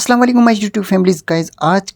अस्सलाम वालेकुम my YouTube families guys. आज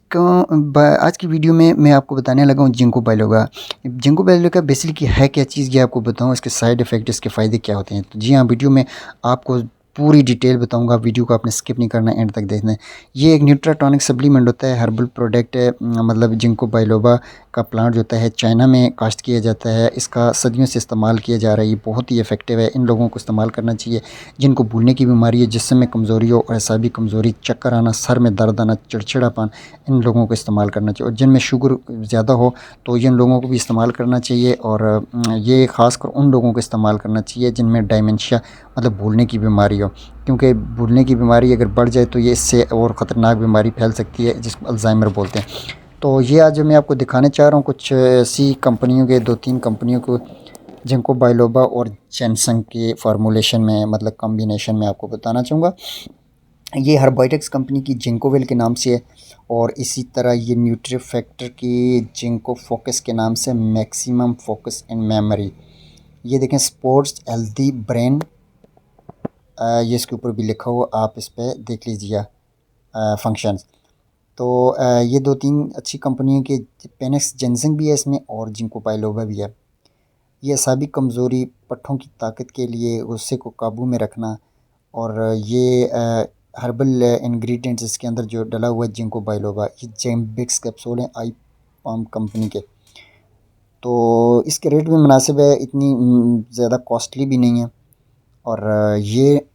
की वीडियो में मैं आपको बताने लगा हूँ जिंको बायोलोगा। जिंको बायोलोगा बेसिकली है क्या चीज़, ये आपको बताऊँ, इसके साइड इफ़ेक्ट, इसके फ़ायदे क्या होते हैं। तो जी हाँ, वीडियो में आपको पूरी डिटेल बताऊंगा। वीडियो को आपने स्किप नहीं करना, एंड तक देखना है। ये एक न्यूट्राटॉनिक सप्लीमेंट होता है, हर्बल प्रोडक्ट है। मतलब जिंको बायोलोगा का प्लांट जो होता है चाइना में काश्त किया जाता है। इसका सदियों से इस्तेमाल किया जा रहा है। ये बहुत ही इफेक्टिव है, इन लोगों को इस्तेमाल करना चाहिए जिनको भूलने की बीमारी है, जिस्म में कमज़ोरी हो, और ऐसा भी कमज़ोरी, चक्कर आना, सर में दर्द आना, चिड़चिड़ापन, इन लोगों को इस्तेमाल करना चाहिए। और जिनमें शुगर ज़्यादा हो तो इन लोगों को भी इस्तेमाल करना चाहिए। और ये ख़ासकर उन लोगों को इस्तेमाल करना चाहिए जिनमें डायमेंशिया मतलब भूलने की बीमारी हो, क्योंकि भूलने की बीमारी अगर बढ़ जाए तो ये इससे और ख़तरनाक बीमारी फैल सकती है, जिसको अल्ज़ाइमर बोलते हैं। तो ये आज मैं आपको दिखाने चाह रहा हूँ कुछ ऐसी कंपनियों के, दो तीन कंपनियों को जिनको बायोलोबा और जैनसंग के फार्मूलेशन में, मतलब कॉम्बिनेशन में, आपको बताना चाहूँगा। ये हर्बाइटेक्स कंपनी की जिंकोविल के नाम से है, और इसी तरह ये न्यूट्री फैक्टर की जिंको फोकस के नाम से मैक्सिमम फोकस एंड मेमोरी। ये देखें, स्पोर्ट्स हेल्दी ब्रेन, ये इसके ऊपर भी लिखा हुआ, आप इस पर देख लीजिए फंक्शंस। तो ये दो तीन अच्छी कंपनियों के, पेनेक्स जेंसंग भी है इसमें और जिंको बायोलोबा भी है। ये असाबी कमज़ोरी, पट्ठों की ताकत के लिए, गुस्से को काबू में रखना, और ये हर्बल इंग्रेडिएंट्स इसके अंदर जो डला हुआ है जिंको बायोलोबा, ये जेम्बिक्स कैप्सूल हैं आई पाम कंपनी के। तो इसके रेट भी मुनासिब है, इतनी ज़्यादा कॉस्टली भी नहीं है। और ये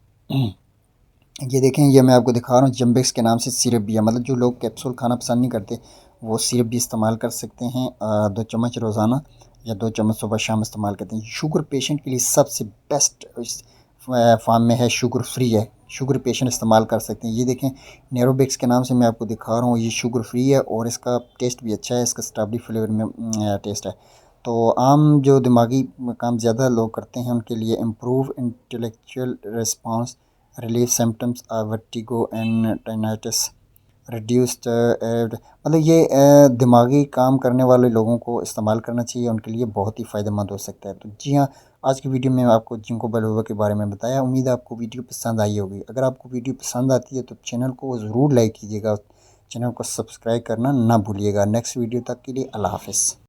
देखें, ये मैं आपको दिखा रहा हूँ, जम्बिक्स के नाम से सिरप भी है। मतलब जो लोग कैप्सूल खाना पसंद नहीं करते वो सिरप भी इस्तेमाल कर सकते हैं। 2 चम्मच रोज़ाना या 2 चम्मच सुबह शाम इस्तेमाल करते हैं। शुगर पेशेंट के लिए सबसे बेस्ट इस फार्म में है, शुगर फ्री है, शुगर पेशेंट इस्तेमाल कर सकते हैं। ये देखें, नेरोबिक्स के नाम से मैं आपको दिखा रहा हूँ, ये शुगर फ्री है और इसका टेस्ट भी अच्छा है, इसका स्ट्रॉबेरी फ्लेवर में टेस्ट है। तो आम जो दिमागी काम ज़्यादा लोग करते हैं उनके लिए improve intellectual response, relief symptoms vertigo and tinnitus, reduced मतलब ये दिमागी काम करने वाले लोगों को इस्तेमाल करना चाहिए, उनके लिए बहुत ही फ़ायदेमंद हो सकता है। तो जी हाँ, आज की वीडियो में आपको जिंको बायोलोबा के बारे में बताया। उम्मीद है आपको वीडियो पसंद आई होगी। अगर आपको वीडियो पसंद आती है तो चैनल को ज़रूर लाइक कीजिएगा, चैनल को सब्सक्राइब करना ना भूलिएगा। नेक्स्ट वीडियो तक के लिए अल्लाह हाफ़िज़।